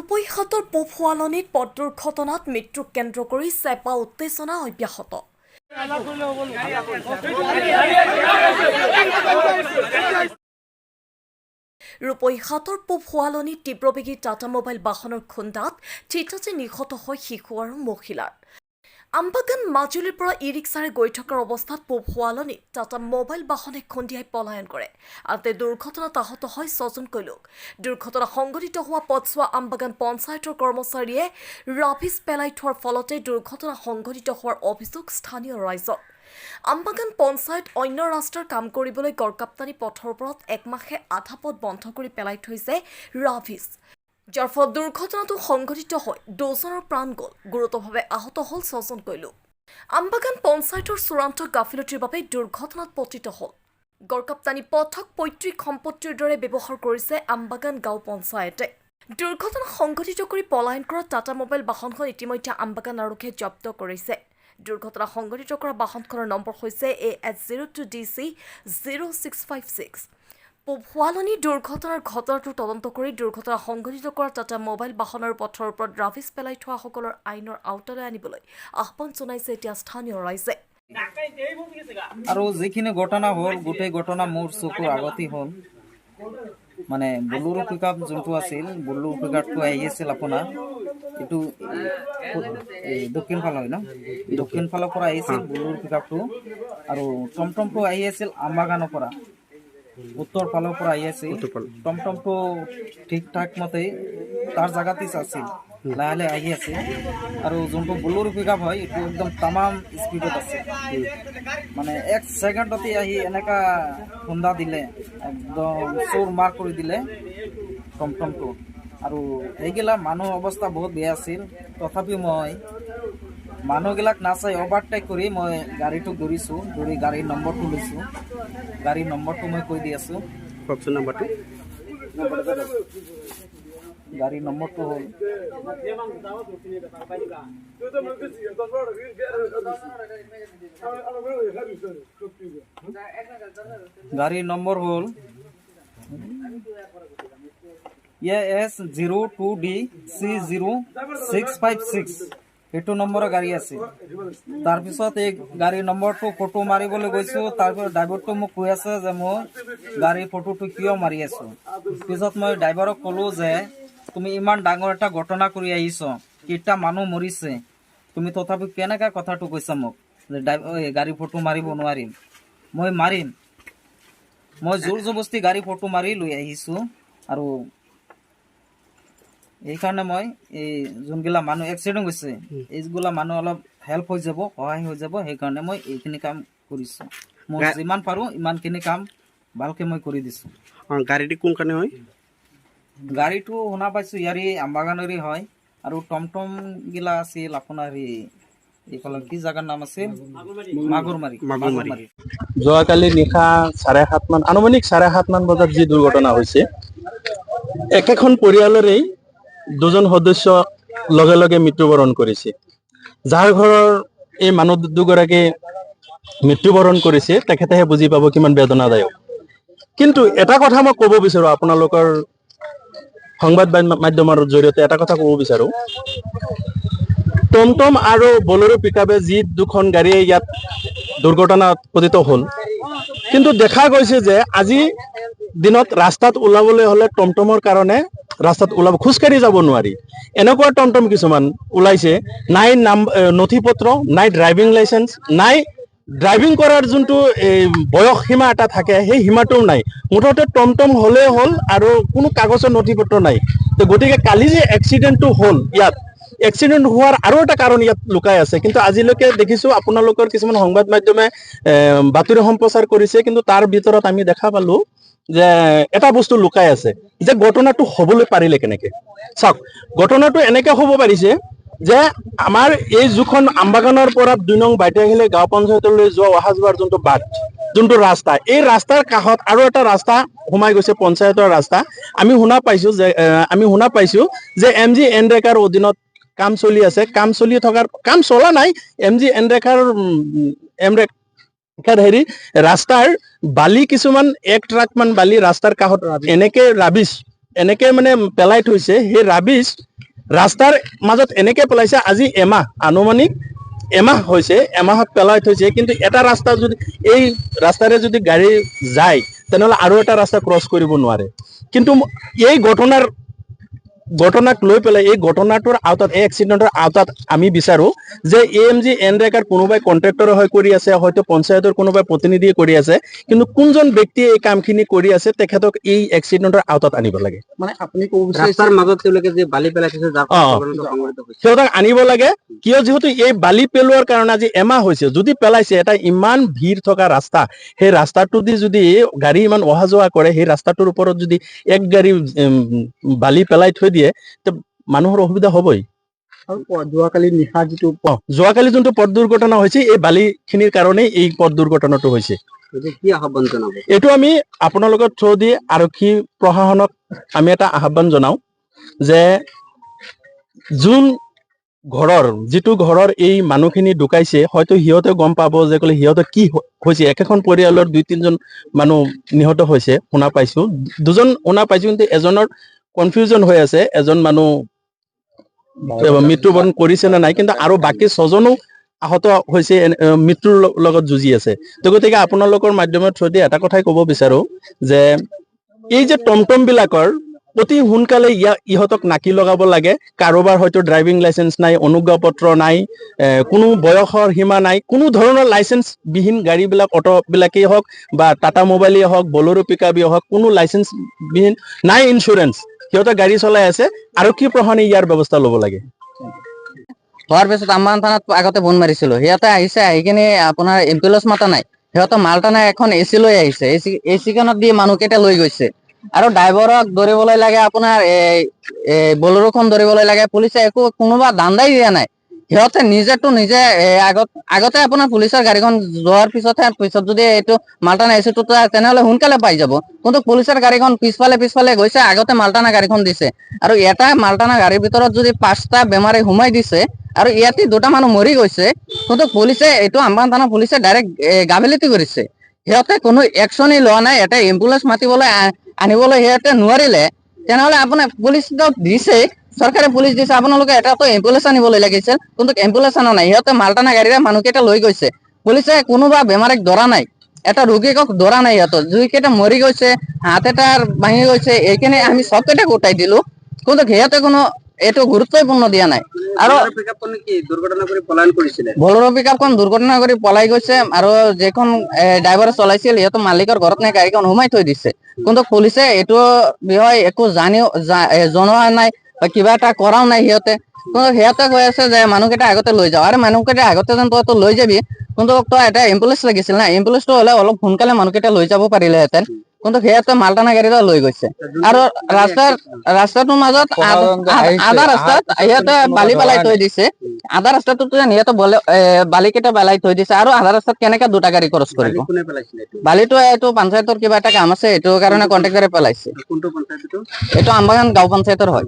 ৰূপৈহাটৰ পফুৱালনিত পথ দুৰ্ঘটনাত মৃত্যুক কেন্দ্ৰ কৰি চেপা উত্তেজনা অব্যাহত। ৰূপৈহাটৰ পফুৱালনিত তীব্ৰবেগী টাটা মোবাইল বাহনৰ খুন্দাত থিতাতে নিহত হয় শিশু আৰু মহিলাৰ। আমবাগান মাজুলীৰ পৰা ই ৰিক্সাৰে গৈ থকাৰ অৱস্থাত পফুৱালনিত টাটা মোবাইল বাহনে খুন্দিয়াই পলায়ন কৰে। আনহাতে দুৰ্ঘটনাত আহত হয় 6জনকৈ লোক। দুৰ্ঘটনা সংঘটিত হোৱা পথছোৱা আমবাগান পঞ্চায়তৰ কৰ্মচাৰীয়ে ৰাভিছ পেলাই থোৱাৰ ফলতে দুৰ্ঘটনা সংঘটিত হোৱাৰ অভিযোগ স্থানীয় ৰাইজৰ। আমবাগান পঞ্চায়ত অন্য ৰাস্তাৰ কাম কৰিবলৈ গড়কাপ্তানি পথৰ ওপৰত একমাহে আধা পথ বন্ধ কৰি পেলাই থৈছে ৰাভিছ, যাৰ ফলত দুৰ্ঘটনাটো সংঘটিত হৈ 2জনৰ প্ৰাণ গ'ল। গুৰুতৰভাৱে আহত হ'ল 6জনকৈ লোক। আমবাগান পঞ্চায়তৰ চূড়ান্ত গাফিলতিৰ বাবে দুৰ্ঘটনাত পতিত হ'ল। গড়কাপ্তানি পথক পৈতৃক সম্পত্তিৰ দৰে ব্যৱহাৰ কৰিছে আমবাগান গাঁও পঞ্চায়তে। দুৰ্ঘটনা সংঘটিত কৰি পলায়ন কৰা টাটা মোবাইল বাহনখন ইতিমধ্যে আমবাগান আৰক্ষীয়ে জব্দ কৰিছে। দুৰ্ঘটনা সংঘটিত কৰা বাহনখনৰ নম্বৰ হৈছে AS02DC 0656। পফুৱালনি দুৰ্ঘটনাৰ ঘটনাটো তদন্ত কৰি দুৰ্ঘটনা সংঘটিত কৰা টাটা মোবাইল বাহনৰ পথৰ ওপৰত ৰাভিছ পেলাই থোৱাসকলৰ আইনৰ আওতালৈ আনিবলৈ আহ্বান জনাইছে এতিয়া স্থানীয় ৰাইজে। আৰু যিখিনি ঘটনা হ'ল গোটেই ঘটনা মোৰ চকুৰ আগতেই হ'ল। মানে বুলুৰু পিকআপ যোনটো আছিল, বুলুৰু পিকআপটো আহি আছিল আপোনাৰ এইটো দক্ষিণ ফাল হয় ন, দক্ষিণ ফালৰ পৰা আহিছিল বুলুৰু পিকআপটো, আৰু টমটমটো আহি আছিল আমবাগানৰ পৰা, উত্তৰ ফালৰ পৰা আহি আছিল। টমটমটো ঠিক ঠাক মতে তাৰ জাগাতে আছিল, লাহে লাহে আহি আছে। আৰু যোনটো বুলুৰু পিকআপ হয় এইটো একদম তামাম স্পীডত আছে, মানে 1 ছেকেণ্ডতে আহি এনেকা খুন্দা দিলে, একদম চোৰ মাৰ কৰি দিলে টমটমটো। আৰু এইগিলা মানুহৰ অৱস্থা বহুত বেয়া আছিল। তথাপি মই মানুহগিলাক নাচাই অভাৰটেক কৰি মই গাড়ীটোক ধৰিছোঁ, ধৰি গাড়ীৰ নম্বৰটো লৈছোঁ। গাড়ীৰ নম্বৰটো মই কৈ দি আছোঁ, কওকচোন নম্বৰটো। গাড়ীৰ নম্বৰটো হ'ল গাড়ীৰ নম্বৰ হ'ল AS02DC0656। এইটো নম্বৰৰ গাড়ী আছে। তাৰপিছত এই গাড়ীৰ নম্বৰটো ফটো মাৰিবলৈ গৈছোঁ। তাৰপিছত ড্ৰাইভাৰটো মোক কৈ আছে যে মই গাড়ীৰ ফটোটো কিয় মাৰি আছোঁ। পিছত মই ড্ৰাইভাৰক ক'লোঁ যে তুমি ইমান ডাঙৰ এটা ঘটনা কৰি আহিছ, কেইটা মানুহ মৰিছে, তুমি তথাপি কেনেকৈ কথাটো কৈছা মোক যে গাড়ী ফটো মাৰিব নোৱাৰিম। মই মাৰিম, মই জোৰ জবস্তি গাড়ী ফটো মাৰি লৈ আহিছোঁ। আৰু এইকাৰণে মই এই যোনগিলা মানুহ এক্সিডেণ্ট হৈছে এইগুলা মানুহ অলপ হেল্প হৈ যাব, সহায় হৈ যাব, সেইকাৰণে মই এইখিনি কাম কৰিছোঁ। মই যিমান পাৰোঁ ইমানখিনি কাম ভালকৈ মই কৰি দিছোঁ। গাড়ীটি কোনখানে হয়? গাড়ীটো শুনা পাইছোঁ ইয়াৰে আমবাগানৰে হয়। আৰু টমটম গিলা আছিল আপোনাৰ এইফালে কি জাগাৰ নাম আছিল, মাগুৰমাৰী। যোৱাকালি নিশা 7:30 মান, আনুমানিক 7:30 মান বজাত যি দুৰ্ঘটনা হৈছে, একেখন পৰিয়ালৰেই 2জন সদস্য লগে লগে মৃত্যুবৰণ কৰিছে। যাৰ ঘৰৰ এই মানুহ দুগৰাকী মৃত্যুবৰণ কৰিছে তেখেতেহে বুজি পাব কিমান বেদনাদায়ক। কিন্তু এটা কথা মই ক'ব বিচাৰোঁ, আপোনালোকৰ সংবাদ মাধ্যমৰ জৰিয়তে এটা কথা ক'ব বিচাৰোঁ, টমটম আৰু বলেৰো পিকআপে যি দুখন গাড়ীয়ে ইয়াত দুৰ্ঘটনাত পতিত হ'ল, কিন্তু দেখা গৈছে যে আজি দিনত ৰাস্তাত ওলাবলৈ হ'লে টমটমৰ কাৰণে ৰাস্তাত ওলাব, খোজকাঢ়ি যাব নোৱাৰি। এনেকুৱা টমটম কিছুমান ওলাইছে, নাই নথি পত্ৰ, নাই ড্ৰাইভিং লাইচেন্স, নাই ড্ৰাইভিং কৰাৰ যোনটো বয়স সীমা এটা থাকে সেই সীমাটোও নাই। মুঠতে টমটম হ'লেই হ'ল আৰু কোনো কাগজৰ নথি পত্ৰ নাই। তো গতিকে কালি যে এক্সিডেণ্টটো হ'ল, ইয়াত এক্সিডেণ্ট হোৱাৰ আৰু এটা কাৰণ ইয়াত লুকাই আছে। কিন্তু আজিলৈকে দেখিছোঁ আপোনালোকৰ কিছুমান সংবাদ মাধ্যমে বাতৰি সম্প্ৰচাৰ কৰিছে, কিন্তু তাৰ ভিতৰত আমি দেখা পালোঁ যে এটা বস্তু লুকাই আছে, যে ঘটনাটো হ'বলৈ পাৰিলে কেনেকে। চাওক, ঘটনাটো এনেকে হ'ব পাৰিছে যে আমাৰ এই যিখন আমবাগানৰ পৰা 2 নং বাইতাহিলে গাঁও পঞ্চায়তলৈ যোৱা অহা যোৱাৰ যোনটো বাট, যোনটো ৰাস্তা, এই ৰাস্তাৰ কাষত আৰু এটা ৰাস্তা সোমাই গৈছে, পঞ্চায়তৰ ৰাস্তা। আমি শুনা পাইছোঁ যে MG এনৰেগাৰ অধীনত কাম চলি আছে। কাম চলা নাই, MG এনৰেগাৰ ৰাস্তাৰ বালি কিছুমান 1 ট্ৰাক মান বালি ৰাস্তাৰ কাষত এনেকে মানে পেলাই থৈছে। সেই ৰাবিছ ৰাস্তাৰ মাজত এনেকে পেলাইছে আজি এমাহ আনুমানিক এমাহ হৈছে এমাহত পেলাই থৈছে কিন্তু এটা ৰাস্তা যদি এই ৰাস্তাৰে যদি গাড়ী যায় তেনেহ'লে আৰু এটা ৰাস্তা ক্ৰছ কৰিব নোৱাৰে কিন্তু এই ঘটনাক লৈ পেলাই এই ঘটনাটোৰ আওতাত এই এক্সিডেণ্টৰ আওতাত আমি বিচাৰো যে AMG এনৰেগাৰ কোনোবাই কণ্ট্ৰেক্টৰ হৈ কৰি আছে হয়তো পঞ্চায়তৰ কোনোবাই প্ৰতিনিধিয়ে কৰি আছে কিন্তু কোনজন ব্যক্তিয়ে এই কামখিনি কৰি আছে তেখেতক এই এক্সিডেণ্টৰ আওতাত আনিব লাগে মানে আপুনি ক'ব বিচাৰিছে ৰাস্তাৰ মাজত তেওঁলোকে যে বালি পেলাই থৈছে যাৰ ফলত সংঘটিত হৈছে সিহঁতক আনিব লাগে কিয় যিহেতু এই বালি পেলোৱাৰ কাৰণে আজি এমাহ হৈছে যদি পেলাইছে এটা ইমান ভিৰ থকা ৰাস্তা সেই ৰাস্তাটো দি যদি গাড়ী ইমান অহা যোৱা কৰে সেই ৰাস্তাটোৰ ওপৰত যদি এক গাড়ী বালি পেলাই থৈ দিয়ে তে মানুহৰ অসুবিধা হ'বই আৰু যোৱাকালি নিশা যিটো যোৱাকালি যোনটো পথ দুৰ্ঘটনা হৈছে এই বালিখিনিৰ কাৰণেই এই পথ দুৰ্ঘটনাটো হৈছে কি আহ্বান জনাব এইটো আমি আপোনালোকৰ থ্ৰু দি আৰক্ষী প্ৰশাসনক আমি এটা আহ্বান জনাও যে যোন যিটো ঘৰৰ এই মানুহখিনি ঢুকাইছে হয়তো সিহঁতে গম পাব যে ক'লে সিহঁতে কি হৈছে একেখন পৰিয়ালৰ 2-3জন মানুহ নিহত হৈছে শুনা পাইছো দুজন শুনা পাইছো কিন্তু এজনৰ কনফিউজন হৈ আছে এজন মানুহ মৃত্যুবৰণ কৰিছে নে নাই কিন্তু আৰু বাকী 6জনো আহত হৈছে মৃত্যুৰ লগত যুঁজি আছে তো গতিকে আপোনালোকৰ মাধ্যমৰ থ্ৰু দি এটা কথাই ক'ব বিচাৰো যে এই যে টমটম বিলাকৰ অতি সোনকালে ইহঁতক নাকি লগাব লাগে কাৰোবাৰ হয়তো ড্ৰাইভিং লাইসেন্স নাই অনুজ্ঞা পত্ৰ নাই কোনো বয়সৰ সীমা নাই কোনো ধৰণৰ লাইসেন্স বিহীন গাড়ীবিলাক অটো বিলাকেই হওক বা টাটা মোবাইলেই হওক বলেৰো পিকআপেই হওক কোনো লাইসেন্স বিহীন নাই ইন্স্যুৰেন্স সিহঁতে গাড়ী চলাই আছে আৰক্ষী প্ৰশাসনে ইয়াৰ ব্যৱস্থা ল'ব লাগে হোৱাৰ পিছত আমবাগান থানাত আগতে ফোন মাৰিছিলো সিহঁতে আহিছে আহি কিনে আপোনাৰ এম্বুলেন্স মাতা নাই সিহঁতে মালটানা এখন এচি লৈ আহিছে এচি খনত দি মানুহকেইটা লৈ গৈছে আৰু ড্ৰাইভাৰক ধৰিবলৈ লাগে আপোনাৰ বলেৰোখন ধৰিবলৈ লাগে পুলিচে একো কোনোবা দান্দাই দিয়া নাই সিহঁতে নিজে আগতে আপোনাৰ পুলিচৰ গাড়ীখন যোৱাৰ পিছত যদি এইটো মালটানা এচিটো তেনেহ'লে সোনকালে পাই যাব কিন্তু পুলিচৰ গাড়ীখন পিছফালে গৈছে আগতে মালটানা গাড়ীখন দিছে আৰু এটা মালটানা গাড়ীৰ ভিতৰত যদি 5টা বেমাৰী সোমাই দিছে আৰু ইয়াতে 2টা মানুহ মৰি গৈছে কিন্তু পুলিচে এইটো আমবাগান থানা পুলিচে ডাইৰেক্ট গাফিলতি কৰিছে সিহঁতে কোনো একশ্যনেই লোৱা নাই এটা এম্বুলেন্স মাতিবলৈ আনিবলৈ সিহঁতে নোৱাৰিলে তেনেহ'লে আপোনাৰ পুলিচটো দিছে চৰকাৰে পুলিচ দিছে আপোনালোকে এটাতো এম্বুলেন্স আনিবলৈ লাগিছিল কিন্তু এম্বুলেন্স আনা নাই সিহঁতে মালটানা গাড়ীৰে মানুহকেইটা লৈ গৈছে পুলিচে কোনোবা বেমাৰীক ধৰা নাই এটা ৰোগীক ধৰা নাই সিহঁতৰ যিকেইটা মৰি গৈছে হাত এটা ভাঙি গৈছে এইখিনি আমি চবকেইটা গোটাই দিলো কিন্তু সিহঁতে কোনো এইটো গুৰুত্বপূৰ্ণ দিয়া নাই আৰু পিকআপখন কি দুৰ্ঘটনা কৰি পলায়ন কৰিছিলে বলেৰো পিকআপখন দুৰ্ঘটনা কৰি পলাই গৈছে আৰু যিখন ড্ৰাইভাৰে চলাইছিল সিহঁতৰ মালিকৰ ঘৰত নাই গাড়ীখন সোমাই থৈ দিছে কিন্তু পুলিচে এইটো বিষয়ে একো জনোৱা নাই বা কিবা এটা কৰাও নাই সিহঁতে কৈ আছে যে মানুহকেইটা আগতে লৈ যাওঁ আৰু মানুহকেইটা আগতে যেন তই লৈ যাবি কিন্তু তই এটা এম্বুলেন্স লাগিছিল না এম্বুলেন্সটো হ'লে অলপ সোনকালে মানুহকেইটা লৈ যাব পাৰিলেহেঁতেন কিন্তু সিহঁতে মালটানা গাড়ীৰে লৈ গৈছে আৰু ৰাস্তাটোৰ মাজত আধা ৰাস্তাত সিহঁতে বালি পেলাই থৈ দিছে আধা ৰাস্তাটোত সিহঁতে বালিকেইটা পেলাই থৈ দিছে আৰু আধা ৰাস্তাত কেনেকে 2টা গাড়ী ক্ৰছ কৰিব কোনে পেলাইছিলে বালিটো এইটো পঞ্চায়তৰ কিবা এটা কাম আছে এইটো কাৰণে কণ্ট্ৰেক্টৰে পেলাইছে কোনটো পঞ্চায়ত এইটো আমবাগান গাঁও পঞ্চায়তৰ হয়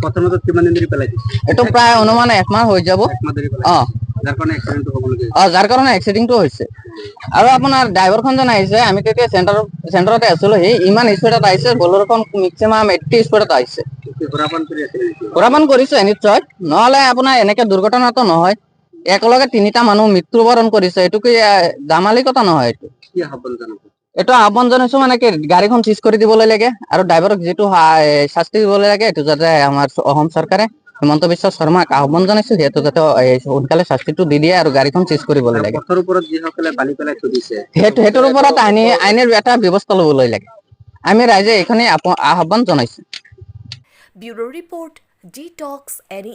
প্ৰথমতে কিমান দিন ধৰি পেলাইছে এইটো প্ৰায় অনুমান 1 মাহ হৈ যাব যাৰ কাৰণে এক্সিডেণ্টটো হৈছে আৰু আপোনাৰ ড্ৰাইভাৰখন যেন আহিছে আমি তেতিয়া চেণ্টাৰতে আছিলো সি ইমান স্পীডত আহিছে বলেৰোখন মেক্সিমাম 80 স্পীডত আহিছে সুৰাপান কৰিছে নিশ্চয় নহ'লে আপোনাৰ এনেকে দুৰ্ঘটনাটো নহয় একেলগে 3টা মানুহ মৃত্যুবৰণ কৰিছে এইটো কি ধেমালি কথা নহয় এইটো আহ্বান জনাইছো মানে কি গাড়ীখন চিজ কৰি দিবলৈ লাগে আৰু ড্ৰাইভাৰক যিটো শাস্তি দিবলৈ লাগে এইটো যাতে আমাৰ অসম চৰকাৰে হিমন্ত বিশ্ব শৰ্মাক আহ্বান জনাইছো সিহঁতে যাতে সোনকালে শাস্তিটো দি দিয়ে আৰু গাড়ীখন চিজ কৰিবলৈ লাগে সেইটোৰ ওপৰত আইনৰ এটা ব্যৱস্থা ল'বলৈ লাগে আমি ৰাইজে এইখিনি আহ্বান জনাইছো ব্যুৰো ৰিপৰ্ট ডিটক্স এনি